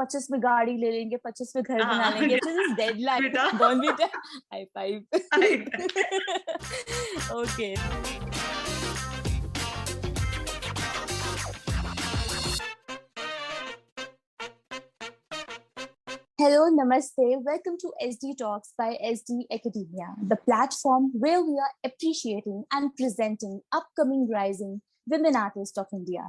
25 में गाड़ी ले लेंगे, 25 में घर बना हाँ, लेंगे, so this deadline, बेटा। Bonvita, high five. High Okay. Hello, Namaste. Welcome to SD Talks by SD Academia, the platform where we are appreciating and presenting upcoming rising women artists of India.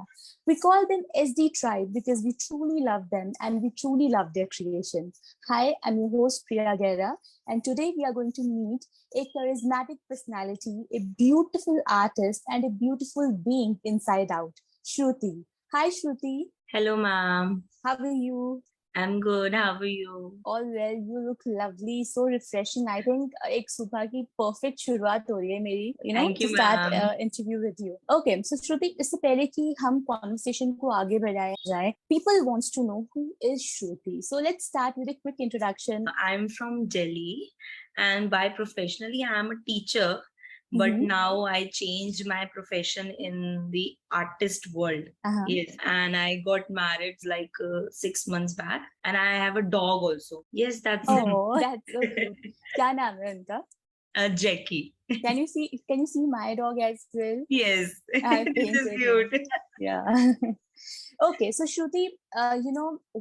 We call them SD Tribe because we truly love them and we truly love their creations. Hi, I'm your host Priya Guerra, and today we are going to meet a charismatic personality, a beautiful artist, and a beautiful being inside out, Shruti. Hi, Shruti. Hello, ma'am. How are you? I'm good. How are you? All well. You look lovely. So refreshing. I think एक सुबह की perfect शुरुआत हो रही है मेरी, Thank to you, start ma'am. interview with you. Okay, so Shruti, इससे पहले कि हम conversation को आगे बढ़ाया जाए, people wants to know who is Shruti. So let's start with a quick introduction. I'm from Delhi, and by professionally, I'm a teacher. But now I changed my profession in the artist world. Yes, and I got married like 6 months back, and I have a dog also. Yes, that's Oh, that's so cute. क्या नाम है उनका? Jackie. Can you see my dog as well? Yes, I this is painted cute. him. Yeah. Okay, so Shruti,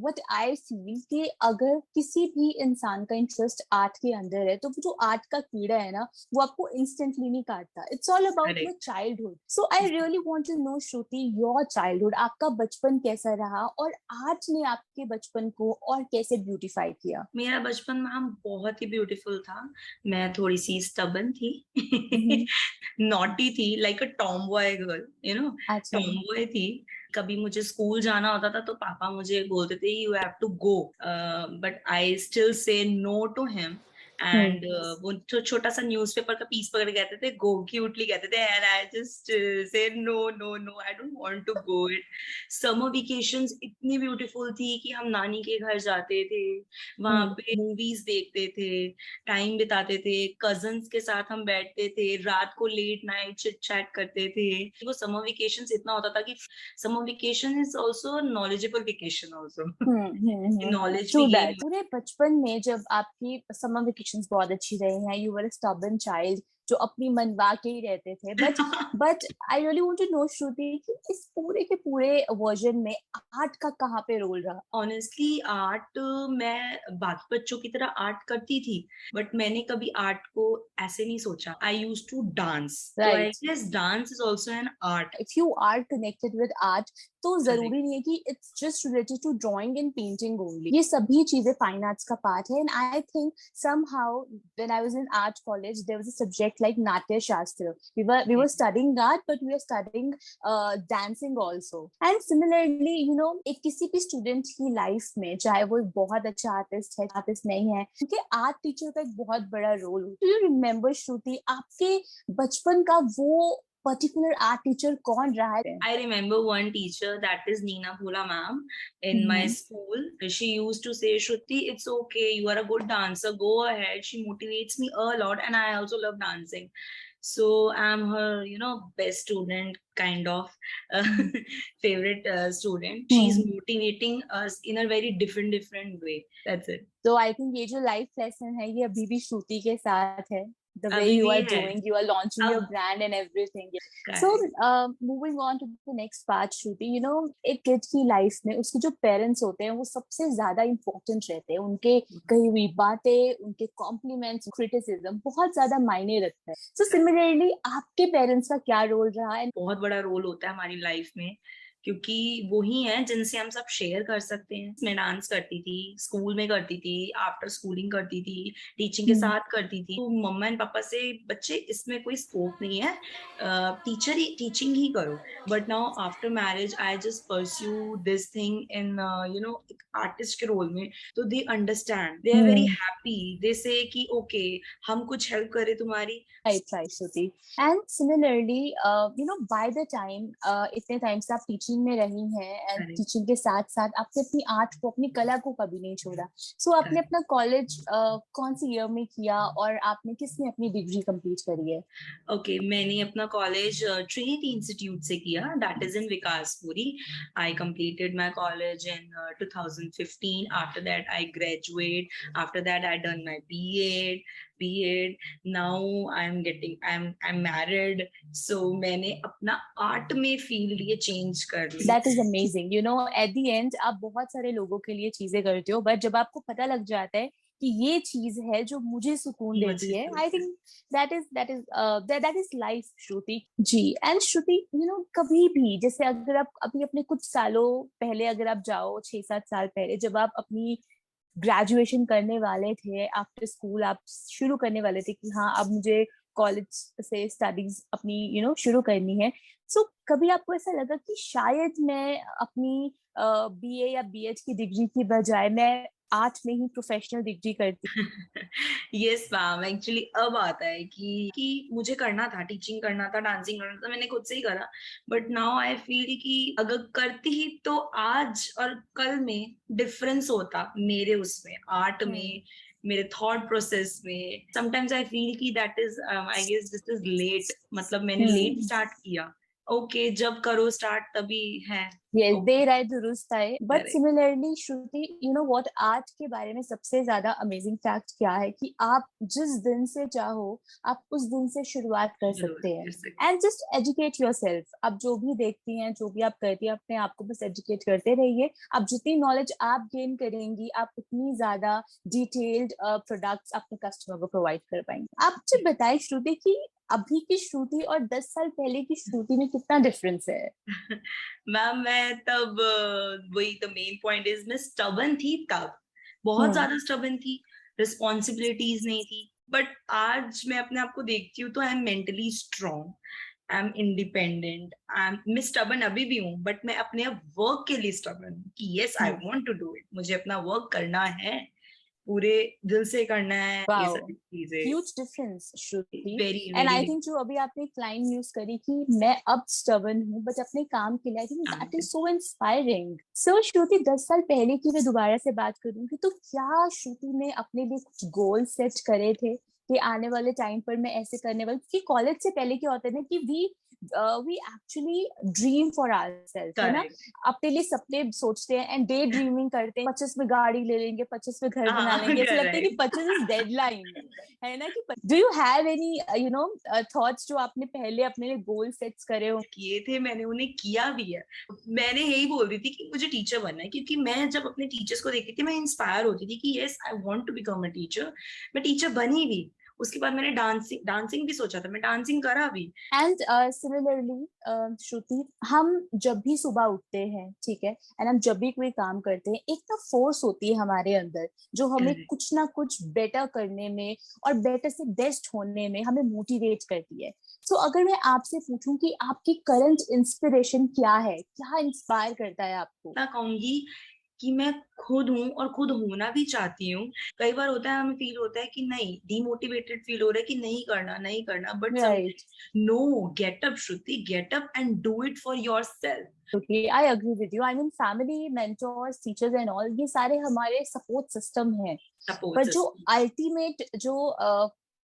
what I feel कि अगर किसी भी इंसान का इंटरेस्ट आर्ट के अंदर है तो वो जो आर्ट का कीड़ा है ना वो आपको इंस्टेंटली नहीं काटता. It's all about your childhood. So I really want to know Shruti your childhood. आपका बचपन कैसा रहा और आर्ट ने आपके बचपन को और कैसे ब्यूटीफाई किया? मेरा बचपन मैम बहुत ही ब्यूटीफुल था. मैं थोड़ी सी स्टबन थी, नॉटी थी, लाइक अ Tom boy girl, Tom boy थी. कभी मुझे स्कूल जाना होता था तो पापा मुझे बोलते थे you have to go, but I still say no to him. And वो छोटा सा न्यूज़पेपर का पीस पकड़ के कहते थे गो, क्यूटली कहते थे, and I just say no no no, I don't want to go it. Summer vacations इतनी ब्यूटीफुल थी कि हम नानी के घर जाते थे, वहां पे मूवीज देखते थे, टाइम बिताते थे, कजन्स के साथ हम बैठते थे, रात को लेट नाइट चिट चैट करते थे. वो समर वेकेशंस इतना होता था कि summer vacation is also knowledgeable vacation also. Knowledge भी गेन. पूरे बचपन में जब आपकी समर वेकेशंस बहुत अच्छी रही हैं, you were a stubborn child जो अपनी मनवा के ही रहते थे, but I really want to know Shruti कि इस पूरे के पूरे वर्जन में आर्ट का कहाँ पे रोल रहा? ऑनेस्टली आर्ट, मैं बाकी बच्चों की तरह आर्ट करती थी, बट मैंने कभी आर्ट को ऐसे नहीं सोचा. I used to dance, so I guess dance is also an art. If you are connected with art तो जरूरी नहीं है कि it's just related to drawing and painting only. ये सभी चीजें फाइन आर्ट्स का पार्ट है. And I think somehow when I was in art college there was a subject like Natya Shastra. We were studying that, but we were studying dancing also. And similarly, एक किसी भी student की life में चाहे वो बहुत अच्छा आर्टिस्ट है, आर्टिस्ट नहीं है, क्योंकि आर्ट टीचर का एक बहुत बड़ा रोल होता है. डू यू रिमेम्बर श्रुति आपके बचपन का वो particular art teacher kaun raha hai? I remember one teacher, that is Neena Bhola ma'am, in my school. She used to say, Shruti, it's okay, you are a good dancer, go ahead. She motivates me a lot, and I also love dancing. So I'm her, best student, kind of favorite student. She's motivating us in a very different way. That's it. So I think ये जो life lesson है ये अभी भी श्रुति के साथ है. The way you are doing, you are launching your brand and everything. So moving on to the next part, Shruti, एक kid की life में उसके जो parents होते हैं वो सबसे ज्यादा important रहते हैं. उनके कही हुई बातें, उनके compliments, criticism बहुत ज्यादा मायने रखते हैं. So similarly आपके parents का क्या role रहा? बहुत बड़ा रोल होता है हमारी लाइफ में, क्योंकि वो ही है जिनसे हम सब शेयर कर सकते हैं. मैं डांस करती थी, स्कूल में करती थी, आफ्टर स्कूलिंग करती थी, टीचिंग के साथ करती थी. तो मम्मा एंड पापा से बच्चे इसमें कोई स्कोप नहीं है, टीचिंग ही करो. But now after marriage I just pursue this thing in artist के रोल में. तो they understand, they are very happy, they say कि ओके हम कुछ हेल्प करें तुम्हारी. Right, Shruti. And similarly, by the time इतने टाइम से आप टीचिंग टीचिंग में रही हैं एंड Correct. टीचिंग के साथ साथ आपने अपनी आर्ट को, अपनी कला को कभी नहीं छोड़ा. सो आपने Correct. अपना कॉलेज कौन सी ईयर में किया और आपने किसने अपनी डिग्री कंप्लीट करी है? ओके, मैंने अपना कॉलेज ट्रिनिटी इंस्टीट्यूट से किया, that is in Vikaspuri. I completed my college in 2015. After that I graduate. After that I done my BEd. Now I am married. So मैंने अपना आर्ट में फील्ड ये चेंज कर ली. That is amazing. You know, at the end आप बहुत सारे लोगों के लिए चीजें करते हो, बट जब आपको पता लग जाता है कि ये चीज है जो मुझे सुकून देती है, I think that is life, Shruti ji. And Shruti, you know, कभी भी जैसे अगर आप अभी अपने कुछ सालों पहले अगर आप जाओ, 6-7 साल पहले, जब आप अपनी ग्रेजुएशन करने वाले थे, आफ्टर स्कूल आप शुरू करने वाले थे कि हाँ अब मुझे कॉलेज से स्टडीज अपनी शुरू करनी है, सो कभी आपको ऐसा लगा कि शायद मैं अपनी बीए या बीएड की डिग्री की बजाय मैं आर्ट में ही प्रोफेशनल डिग्री करती? यस मैम, एक्चुअली अब आता है कि मुझे करना था, टीचिंग करना था, डांसिंग करना था, मैंने खुद से ही करा. बट नाउ आई फील कि अगर करती ही तो आज और कल में डिफरेंस होता मेरे उसमें, आर्ट में, मेरे थॉट प्रोसेस में. समटाइम्स आई फील कि that is, I guess this is late. मतलब मैंने लेट स्टार्ट किया. ओके, जब करो स्टार्ट तभी है. Yes, देर आए दुरुस्त आए. But Correct. Similarly Shruti, you know what, art के बारे में सबसे ज्यादा अमेजिंग फैक्ट क्या है कि आप जिस दिन से चाहो आप उस दिन से शुरुआत कर सकते हैं. And just educate yourself. आप जो भी देखती हैं, जो भी आप करती हैं, अपने आप को बस एजुकेट करते रहिए. आप जितनी नॉलेज आप गेन करेंगी, आप उतनी ज्यादा डिटेल्ड प्रोडक्ट्स अपने कस्टमर को प्रोवाइड कर पाएंगे. आप मुझे बताएं श्रुति कि अभी की श्रुति और 10 साल पहले की श्रुति में कितना डिफरेंस है? मैम, मैं तब वही, द मेन पॉइंट इज, मैं स्टबन थी तब, बहुत ज्यादा स्टबन थी. रिस्पॉन्सिबिलिटीज नहीं थी. बट आज मैं अपने आप को देखती हूँ तो I am mentally strong, I am independent. मैं स्टबन अभी भी हूँ, बट मैं अपने वर्क के लिए स्टबन हूँ कि yes, I want to do it. मुझे अपना वर्क करना है, पूरे दिल से करना है. ये Wow. सब चीजें. Huge difference, Shruti. Very And I very. think जो अभी आपने एक लाइन यूज करी कि मैं अब stubborn हूँ बट अपने काम के लिए, I think that is so inspiring. So श्रुति, 10 साल पहले की मैं दोबारा से बात करूंगी तो क्या श्रुति ने अपने लिए कुछ गोल सेट करे थे कि आने वाले टाइम पर मैं ऐसे करने वाली? क्योंकि कॉलेज से पहले क्या होता है ना कि we actually dream for ourselves, है ना? अपने लिए सपने सोचते हैं एंड डे ड्रीमिंग करते हैं. 25 में गाड़ी ले लेंगे, 25 में घर बना लेंगे. ऐसा लगता है कि 25 इज डेडलाइन, है ना? कि do you have any thoughts जो आपने पहले अपने लिए गोल सेट्स करे हो? किए थे, मैंने उन्हें किया भी है. मैंने यही बोल रही थी कि मुझे टीचर बनना है, क्योंकि मैं जब अपने टीचर्स को देखती थी मैं इंस्पायर होती थी कि yes, I want to become a teacher. मैं टीचर बनी भी. उसके बाद मैंने डांसिंग भी सोचा था, मैं डांसिंग करा भी. एंड सिमिलरली श्रुति, हम जब भी सुबह उठते हैं, ठीक है, एंड हम जब भी कोई काम करते हैं, एक ना फोर्स होती है हमारे अंदर जो हमें कुछ ना कुछ बेटर करने में और बेटर से बेस्ट होने में हमें मोटिवेट करती है. सो अगर मैं आपसे पूछूं कि आपकी करंट इंस्पिरेशन क्या है, क्या इंस्पायर करता है आपको? मैं कहूंगी कि मैं खुद हूँ और खुद होना भी चाहती हूँ. कई बार होता है, हमें फील होता है कि नहीं, डिमोटिवेटेड फील हो रहा है कि नहीं करना नहीं करना. But no, get up Shruti, get up and do it for yourself. Okay, I agree with you. I mean, family, mentors, teachers and all, ये सारे हमारे सपोर्ट सिस्टम हैं. पर जो अल्टीमेट जो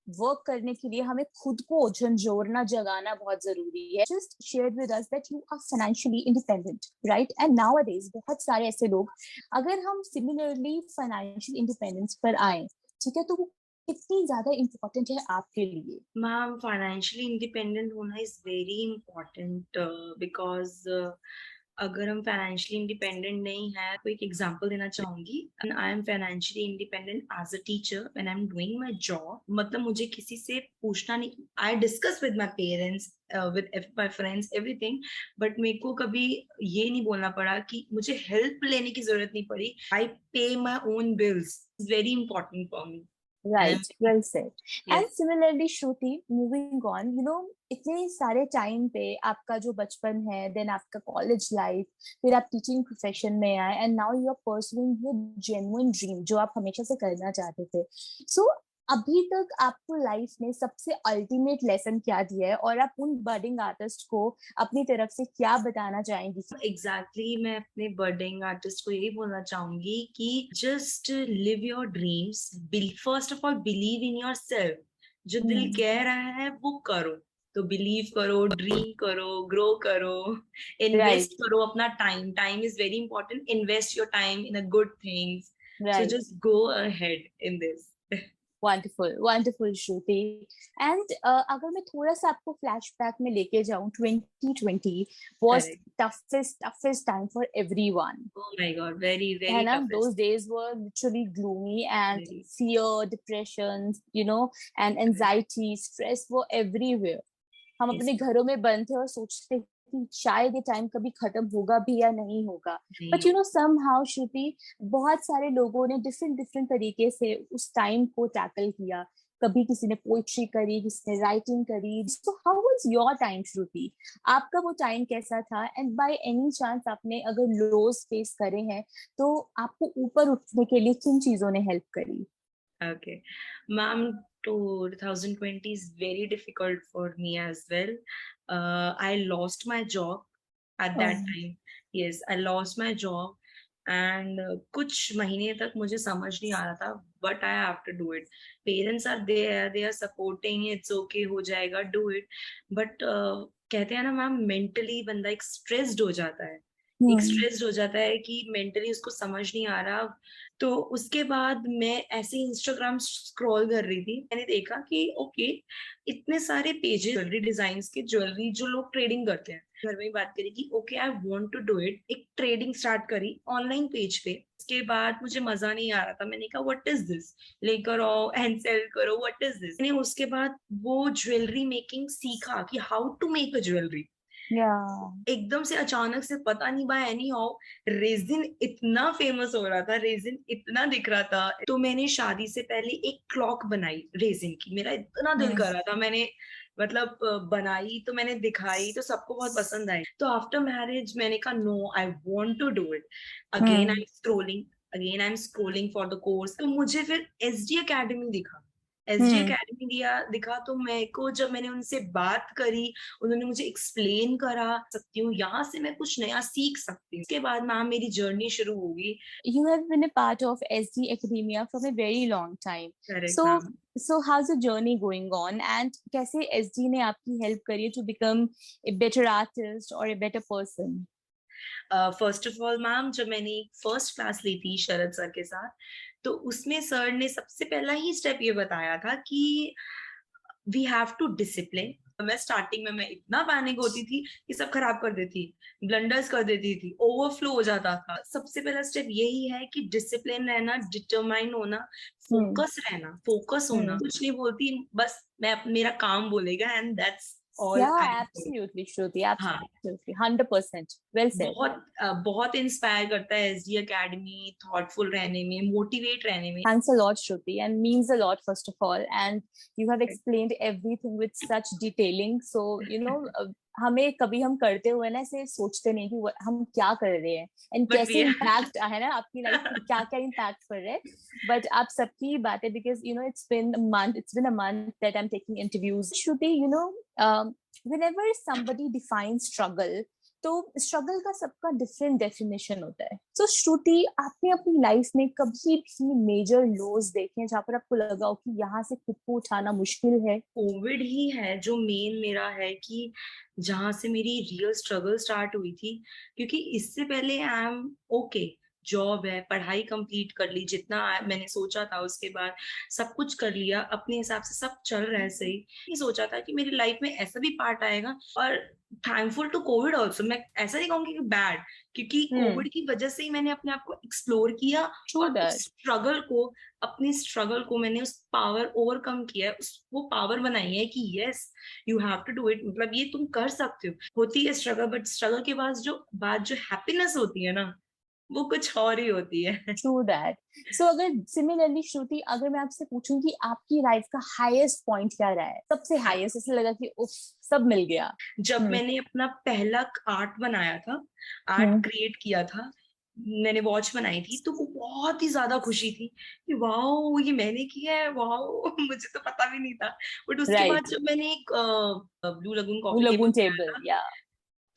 वर्क करने के लिए हमें खुद को झंझोरना, जगाना बहुत जरूरी है. Just shared with us that you are financially independent, right? And nowadays बहुत सारे ऐसे लोग, अगर हम similarly financial independence पर आए, ठीक है, तो वो कितनी ज्यादा इम्पोर्टेंट है आपके लिए? मैम, फाइनेंशियली इंडिपेंडेंट होना इज वेरी इम्पोर्टेंट, बिकॉज अगर हम फाइनेंशियली इंडिपेंडेंट नहीं है, तो एक एग्जांपल देना चाहूंगी. I am financially independent as a teacher when I am doing my job. मतलब मुझे किसी से पूछना नहीं. I discuss with my parents, with my friends, everything. But मेरे को कभी ये नहीं बोलना पड़ा कि मुझे हेल्प लेने की जरूरत नहीं पड़ी. आई पे my own bills. Very important for me. Right, well said. Yes. And similarly, Shruti, moving on, you know, इतने सारे टाइम पे आपका जो बचपन है, देन आपका कॉलेज लाइफ, फिर आप टीचिंग प्रोफेशन में आए, and now you are pursuing your genuine dream जो आप हमेशा से करना चाहते थे. सो अभी तक आपको लाइफ में सबसे अल्टीमेट लेसन क्या दिया है, और आप उन बडिंग आर्टिस्ट को अपनी तरफ से क्या बताना चाहेंगी? एग्जैक्टली मैं अपने बर्डिंग आर्टिस्ट को यही बोलना चाहूंगी कि just live your dreams, first of all believe in your self. जो दिल कह रहा है वो करो, तो बिलीव करो, ड्रीम करो, ग्रो करो, इन्वेस्ट राइट, करो अपना time. Time is very important, invest your time in a good things. So right. Just go ahead in this. Wonderful, wonderful Shruti. And अगर मैं थोड़ा सा आपको फ्लैशबैक में लेके जाऊं, 2020 was correct. Toughest time for everyone, Oh my God, very, है very ना? toughest. those days were literally gloomy, and Very. fear, depression, and anxiety, stress were everywhere. हम Yes. अपने घरों में बंद थे और सोचते कि शायद ये टाइम कभी खत्म होगा भी या नहीं होगा। नहीं बट हो। somehow श्रुति, बहुत सारे लोगों ने डिफरेंट डिफरेंट तरीके से उस टाइम को टैकल किया। कभी किसी ने पोइट्री करी, किसी ने राइटिंग करी। So how was your time Shruti? आपका वो टाइम कैसा था? एंड बाय एनी चांस आपने अगर लोज फेस करे हैं तो आपको ऊपर उठने के लिए किन चीजों ने हेल्प करी? Okay. Ma'am, 2020 is very difficult for me as well. I lost my job at that Oh. time. Yes, I lost my job. And कुछ महीने तक मुझे समझ नहीं आ रहा था, but I have to do it. Parents are there, they are supporting, it's okay, हो जाएगा, डू इट। बट कहते हैं ना मैम, मेंटली बंदा एक स्ट्रेस्ड हो जाता है, एक स्ट्रेस्ड हो जाता है कि मेंटली उसको समझ नहीं आ रहा। तो उसके बाद मैं ऐसे इंस्टाग्राम स्क्रॉल कर रही थी, मैंने देखा कि ओके, इतने सारे पेजेस ज्वेलरी डिजाइन के, ज्वेलरी जो लोग ट्रेडिंग करते हैं, घर में ही बात करी कि okay I want to do it. एक ट्रेडिंग स्टार्ट करी ऑनलाइन पेज पे। उसके बाद मुझे मजा नहीं आ रहा था, मैंने कहा व्हाट इज दिस, लेकर आओ एंड सेल करो, व्हाट इज दिस। मैंने उसके बाद वो ज्वेलरी मेकिंग सीखा कि how to make a jewellery. एकदम से अचानक से पता नहीं बाय एनी हाउ रेजिन इतना फेमस हो रहा था, रेजिन इतना दिख रहा था। तो मैंने शादी से पहले एक क्लॉक बनाई रेजिन की, मेरा इतना दिल कर रहा था, मैंने मतलब बनाई, तो मैंने दिखाई, तो सबको बहुत पसंद आई। तो आफ्टर मैरिज मैंने कहा no, I want to do it again. I am scrolling for the course. तो मुझे फिर एसडी एकेडमी दिखा, एसडी एकेडमी दिखा। तो मेरे को, जब मैंने उनसे बात करी, उन्होंने मुझे एक्सप्लेन करा, सकती हूँ यहाँ से मैं कुछ नया सीख सकती हूँ। उसके बाद मैम मेरी जर्नी शुरू होगी। You have been a part of SD Academia from a very long time. Correct So, ma'am. how's the journey going on? And कैसे SD ने आपकी help करी to become a better artist or a better person? First of all ma'am, जब मैंने first class ली थी शरद sir के साथ, तो उसमें सर ने सबसे पहला ही स्टेप ये बताया था कि वी हैव टू डिसिप्लिन। मैं स्टार्टिंग में मैं इतना पैनिक होती थी कि सब खराब कर देती, ब्लंडर्स कर देती थी, ओवरफ्लो हो जाता था। सबसे पहला स्टेप यही है कि डिसिप्लिन रहना, डिटरमाइन होना, फोकस रहना, फोकस होना। कुछ नहीं बोलती, बस मैं मेरा काम बोलेगा, and that's all Yeah, I do. absolutely, Shruti, हाँ, absolutely, 100%. Well said. बहुत इंस्पायर करता है एसडी एकेडमी, थॉटफुल रहने में, मोटिवेट रहने में। Thanks a lot, Shruti, and means a lot, first of all. And you have explained everything with such detailing. So, हमें कभी हम करते हुए ना ऐसे सोचते नहीं कि हम क्या कर रहे हैं एंड बट कैसे इम्पैक्ट है ना आपकी लाइफ में, क्या क्या इम्पैक्ट कर रहे हैं। बट आप सबकी बातें, because it's been a month that I'm taking interviews. Shruti, whenever somebody defines struggle, तो स्ट्रगल का सबका डिफरेंट डेफिनेशन होता है। तो श्रुति, आपने अपनी लाइफ में कभी भी मेजर लोज देखे हैं जहाँ पर आपको लगा हो कि यहाँ से खुद को उठाना मुश्किल है? कोविड ही है जो मेन मेरा है, कि जहां से मेरी रियल स्ट्रगल स्टार्ट हुई थी। क्योंकि इससे पहले आई एम ओके, जॉब है, पढ़ाई कंप्लीट कर ली, जितना मैंने सोचा था उसके बाद सब कुछ कर लिया, अपने हिसाब से सब चल रहा है सही। नहीं सोचा था कि मेरी लाइफ में ऐसा भी पार्ट आएगा। और थैंकफुल टू कोविड ऑल्सो, मैं ऐसा नहीं कहूंगी कि बैड, क्योंकि कोविड की वजह से ही मैंने अपने आप को एक्सप्लोर किया, और अपनी स्ट्रगल को मैंने उस पावर ओवरकम किया है, वो पावर बनाई है कि yes you have to do it. मतलब ये तुम कर सकते हो। होती है स्ट्रगल, बट स्ट्रगल के बाद जो हैप्पीनेस होती है ना, वो कुछ और ही होती है। True that. सो अगर सिमिलरली श्रुति, अगर मैं आपसे पूछूं कि आपकी लाइफ का हाईएस्ट पॉइंट क्या रहा है, सबसे हाईएस्ट, ऐसे लगा कि उफ, सब मिल गया? जब मैंने अपना पहला आर्ट बनाया था, आर्ट क्रिएट किया था, मैंने वॉच बनाई थी, तो वो बहुत ही ज्यादा खुशी थी कि वाओ ये मैंने किया है, वाओ मुझे तो पता भी नहीं था। बट उसके बाद राइट, जब मैंने एक ब्लू लगून वो कॉफी टेबल लगून बनाया टेबल, था, या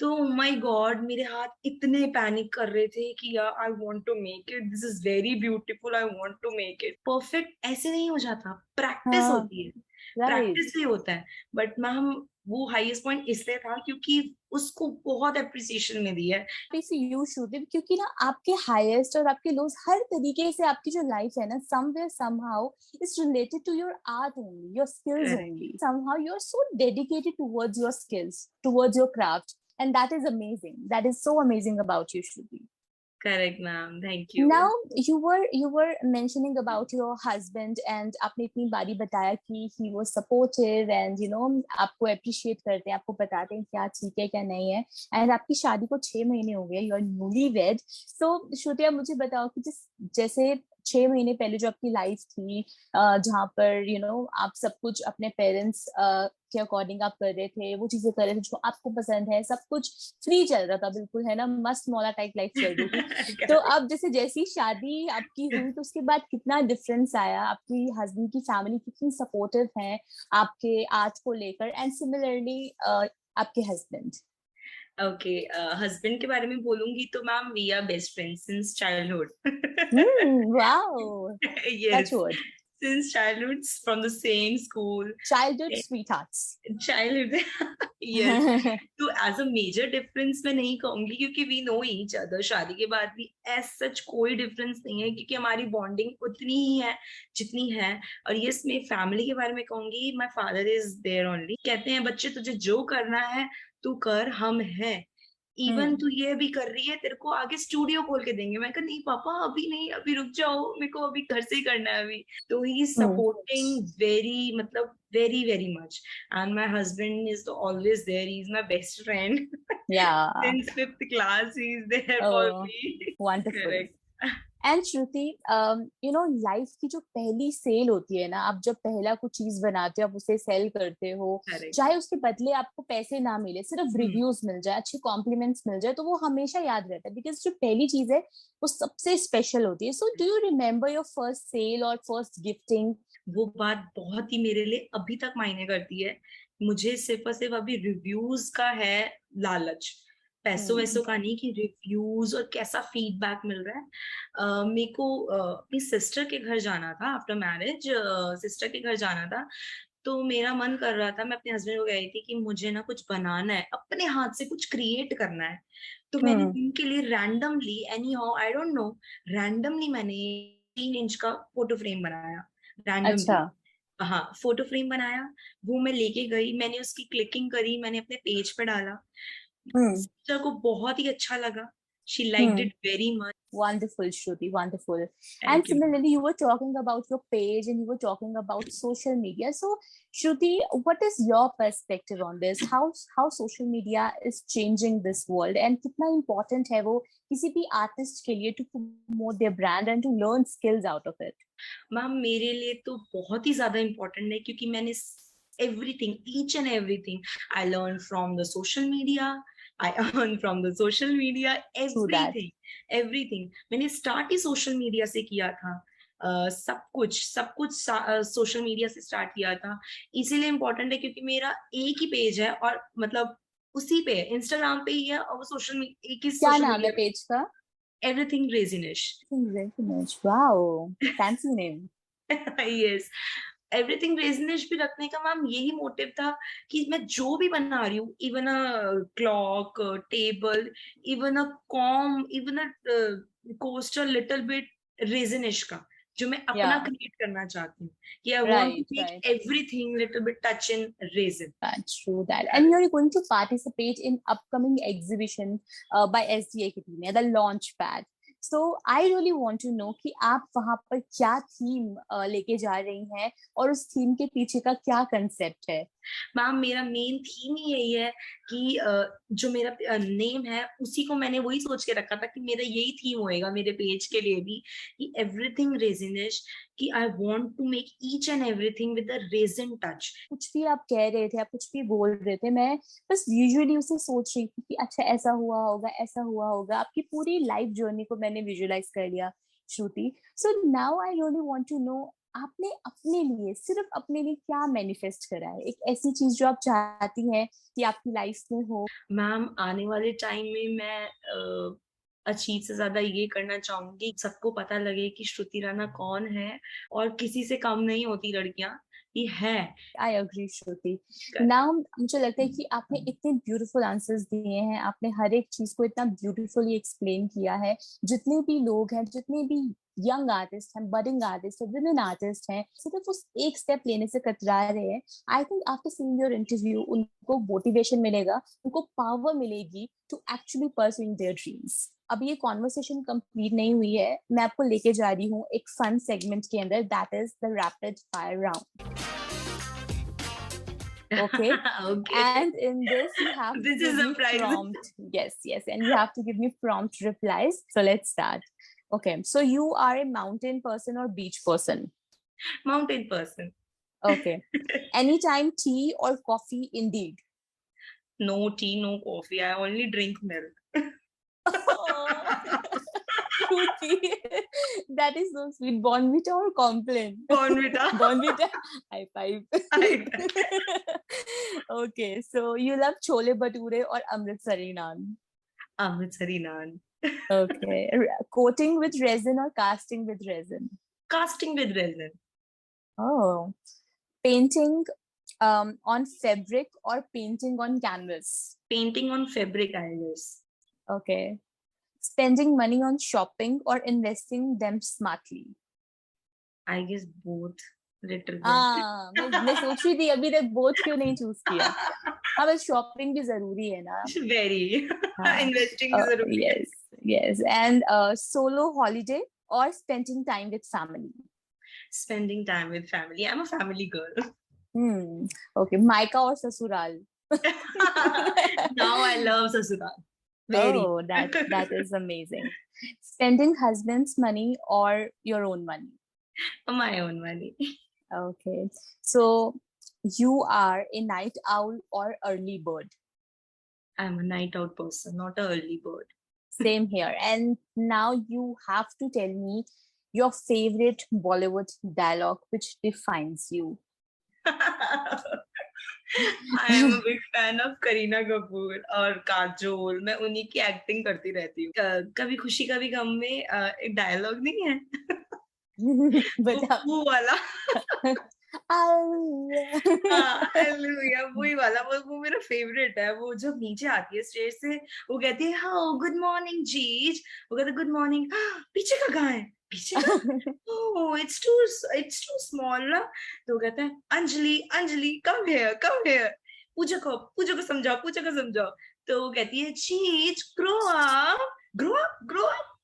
तो माय गॉड मेरे हाथ इतने पैनिक कर रहे थे कि यार I want to make it, this is very beautiful, I want to make it perfect. ऐसे नहीं हो जाता, प्रैक्टिस हाँ, होती है, राइट। प्रैक्टिस से होता है। बट मैम वो हाईएस्ट पॉइंट इसलिए था क्योंकि उसको बहुत अप्रिसिएशन मिली है। यू शुड, क्योंकि ना आपके हाईएस्ट और आपके लोज हर तरीके से आपकी जो लाइफ है ना, somewhere somehow is related to your art only, your skills correct, only. Somehow you are so dedicated towards your skills, towards your craft, and that is amazing, that is so amazing about you, Shruti. Correct ma'am, thank you. Now you were mentioning about your husband, and आपने इतनी बारी बताया कि he was supportive and आपको appreciate करते हैं, आपको बताते हैं क्या ठीक है क्या नहीं है, and आपकी शादी को 6 महीने हो गए, you are newlywed. So श्रुति, आप मुझे बताओ कि जैसे 6 महीने पहले जो आपकी लाइफ थी, जहाँ पर आप सब कुछ अपने पेरेंट्स के अकॉर्डिंग आप कर रहे थे, वो चीजें कर रहे थे जो आपको पसंद है, सब कुछ फ्री चल रहा था, बिल्कुल है ना, मस्त मौला टाइप लाइफ चल रही थी। तो अब जैसी शादी आपकी हुई, तो उसके बाद कितना डिफरेंस आया, आपकी हस्बैंड की फैमिली कितनी सपोर्टिव है आपके आर्ट को लेकर, एंड सिमिलरली आपके हस्बैंड। ओके, हस्बैंड के बारे में बोलूंगी तो ma'am we are best friends since childhood. Wow, touch yes, wood, since childhood, from the same school. Childhood sweethearts. Childhood, yes. तो एज अ मेजर डिफरेंस मैं नहीं कहूंगी क्योंकि वी नो ईच अदर, शादी के बाद भी एज सच कोई डिफरेंस नहीं है क्योंकि हमारी बॉन्डिंग उतनी ही है जितनी है। और यस, मैं फैमिली के बारे में कहूंगी, my father is there only. कहते हैं बच्चे तुझे जो करना है तू कर, हम हैं, इवन तू ये भी कर रही है, तेरे को आगे स्टूडियो खोल के देंगे। मैं कहा नहीं पापा अभी नहीं, अभी रुक जाओ, मेरे को अभी घर से ही करना है अभी। तो ही इज सपोर्टिंग वेरी, मतलब very very much. And my husband is always there, he is my best friend. Yeah since fifth class he is there for me. Wonderful. Correct, and Shruti, life की जो पहली cell होती है ना, आप जब पहला कुछ चीज बनाते हो, आप उसे सेल करते हो, करेक्ट। चाहे उसके बदले आपको पैसे ना मिले, सिर्फ रिव्यूज मिल जाए, अच्छे कॉम्प्लीमेंट्स मिल जाए, तो वो हमेशा याद रहता है, बिकॉज जो पहली चीज है वो सबसे स्पेशल होती है। So do you remember your first sale और फर्स्ट गिफ्टिंग? वो बात बहुत ही मेरे लिए अभी तक मायने करती है। मुझे सिर्फ और सिर्फ अभी रिव्यूज का है लालच, पैसों वैसों का नहीं, कि रिव्यूज और कैसा फीडबैक मिल रहा है। मेरे को अपनी सिस्टर के घर जाना था आफ्टर मैरिज, सिस्टर के घर जाना था। तो मेरा मन कर रहा था, मैं अपने हस्बैंड को कह रही थी कि मुझे ना कुछ बनाना है, अपने हाथ से कुछ क्रिएट करना है। तो मैंने उनके लिए randomly, any how I don't know, randomly मैंने 3 इंच का फोटो फ्रेम बनाया, अच्छा। रैंडमली। हाँ, फोटो फ्रेम बनाया, वो मैं लेके गई, मैंने उसकी क्लिकिंग करी, मैंने अपने पेज पे डाला। सिस्टर को बहुत ही अच्छा लगा, she liked it very much. Wonderful, Shruti, wonderful. And thank you. similarly, you were talking about your page and you were talking about social media. So, Shruti, what is your perspective on this? How social media is changing this world, and कितना important है वो किसी भी artist के लिए to promote their brand and to learn skills out of it? Ma'am मेरे लिए तो बहुत ही ज्यादा इम्पोर्टेंट है क्योंकि मैंने everything, each and everything I learned from the social media, I earn from the social media, Through that. everything मैंने start ही social media से किया था। सब कुछ सोशल मीडिया से स्टार्ट किया था। इसीलिए इम्पोर्टेंट है क्योंकि मेरा एक ही पेज है, और मतलब उसी पे इंस्टाग्राम पे ही है, और वो एक ही क्या सोशल नाम है मीडिया, पेज का? Everything Resinish. Wow, fancy name. Yes, everything business भी रखने का मैम यही मोटिव था कि मैं जो भी बना रही हूँ, even a clock, table, even a comb, even a coaster, little bit Resinish का, जो मैं अपना Yeah, क्रिएट करना चाहती हूँ, कि I want to right, make right. Everything little bit touch in resin. That's true that. And you're going to participate in upcoming exhibition by SDA की team, the launch pad. So I really want to know कि आप वहाँ पर क्या theme लेके जा रही हैं और उस थीम के पीछे का क्या कंसेप्ट है? मैम मेरा मेन थीम ही यही है कि जो मेरा नेम है उसी को मैंने वही सोच के रखा था कि मेरा यही थीम होएगा मेरे पेज के लिए भी, कि एवरीथिंग रेजिनिश, कि I want to make each and everything with a resin touch. कुछ भी आप कह रहे थे, आप कुछ भी बोल रहे थे, मैं बस यूजुअली उसे सोच रही थी कि अच्छा ऐसा हुआ होगा, ऐसा हुआ होगा। आपकी पूरी लाइफ जर्नी को मैंने विजुअलाइज कर लिया Shruti. So now I really want to know, आपने अपने लिए, सिर्फ अपने लिए क्या मैनिफेस्ट करा है? एक ऐसी चीज जो आप चाहती हैं कि आपकी लाइफ में हो। मैम आने वाले टाइम में मैं अचीव से ज्यादा ये करना चाहूंगी, सबको पता लगे कि श्रुति राणा कौन है, और किसी से कम नहीं होती लड़कियां, ये है। I agree Shruti. नाउ मुझे लगता है कि आपने इतने ब्यूटीफुल आंसर्स दिए हैं, आपने हर एक चीज को इतना ब्यूटीफुली एक्सप्लेन किया है। जितने भी लोग हैं, जितने भी यंग आर्टिस्ट हैं, बडिंग आर्टिस्ट हैं, विमेन आर्टिस्ट हैं, सिर्फ उस एक स्टेप लेने से कतरा रहे हैं, I think after seeing your interview उनको मोटिवेशन मिलेगा, उनको पावर मिलेगी to actually pursuing their dreams. अभी ये कॉन्वर्सेशन कंप्लीट नहीं हुई है, मैं आपको लेके जा रही हूँ एक फन सेगमेंट के अंदर, that is the rapid fire round. Okay. Okay. And in this, you have to This is give me surprise. prompt. Yes, yes. And you have to give me prompt replies. So let's start. Okay. So you are a mountain person or beach person? Mountain person. Okay. Anytime tea or coffee, indeed. No tea, no coffee. I only drink milk. Shruti, that is so sweet. Bonvita or Complan? Bonvita. Bonvita. High five. Okay, so you love chole bhature or Amritsari naan? Amritsari naan. Okay. Coating with resin or casting with resin? Casting with resin. Oh. Painting on fabric or painting on canvas? Painting on fabric, I guess. Okay. Spending money on shopping or investing them smartly? I guess both. Little bit. मैं सोच रही थी अभी तक both क्यों नहीं choose किया। हाँ, बस शॉपिंग भी जरूरी है ना। Very. Investing भी जरूरी है। Yes, yes. And solo holiday or spending time with family? Spending time with family. I'm a family girl. Okay. Maika or sasural? Now I love sasural. Very. Oh, that is amazing. Spending husband's money or your own money? My own money. Okay. So you are a night owl or early bird? I'm a night out person, not an early bird. Same here. And now you have to tell me your favorite Bollywood dialogue which defines you. I am a big fan of Kareena Kapoor और काजोल। मैं उन्हीं की acting करती रहती हूँ। कभी खुशी कभी गम में एक डायलॉग नहीं है वो वाला। वही वाला, वो मेरा फेवरेट है। वो जब नीचे आती है स्टेज से, वो कहती है हाँ गुड मॉर्निंग जीज, वो कहता है गुड मॉर्निंग, पीछे का कहाँ है, पीछे का, ओह इट्स टू स्मॉल ना, तो कहता है अंजलि अंजलि कम हियर, पूजा को समझाओ। तो वो कहती है jeez grow up,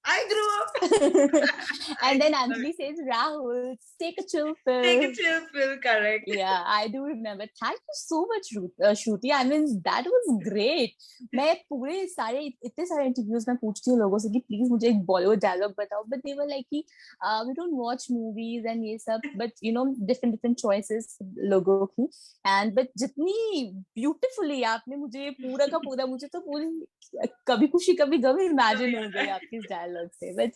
I grew up. And then Anjali says, Rahul, take a chill pill. Correct. Yeah, I do remember. Thank you so much, Shruti. I mean, that was great. मैं पूरे सारे इतने सारे इंटरव्यूज में पूछती हूँ लोगों से कि प्लीज मुझे एक बॉलीवुड डायलॉग बताओ, but they were like कि we don't watch movies and ये सब, but you know different choices लोगों की, and but जितनी beautifully आपने मुझे पूरा का पूरा, मुझे तो पूरी कभी खुशी कभी गम इमेजिन हो गई आपकी इस डायलॉग से। But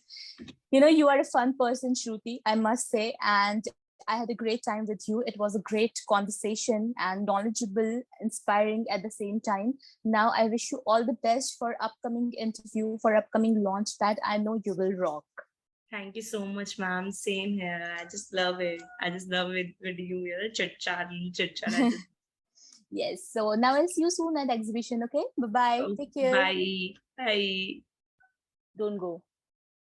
you know, you are a fun person, Shruti, I must say, and I had a great time with you. It was a great conversation and knowledgeable, inspiring at the same time. Now I wish you all the best for upcoming interview, for upcoming launch that I know you will rock. Thank you so much, ma'am. Same here. I just love it. With you. You're a chit chat. Yes. So now I'll see you soon at the exhibition. Okay. Bye-bye. Take care. Bye. Don't go.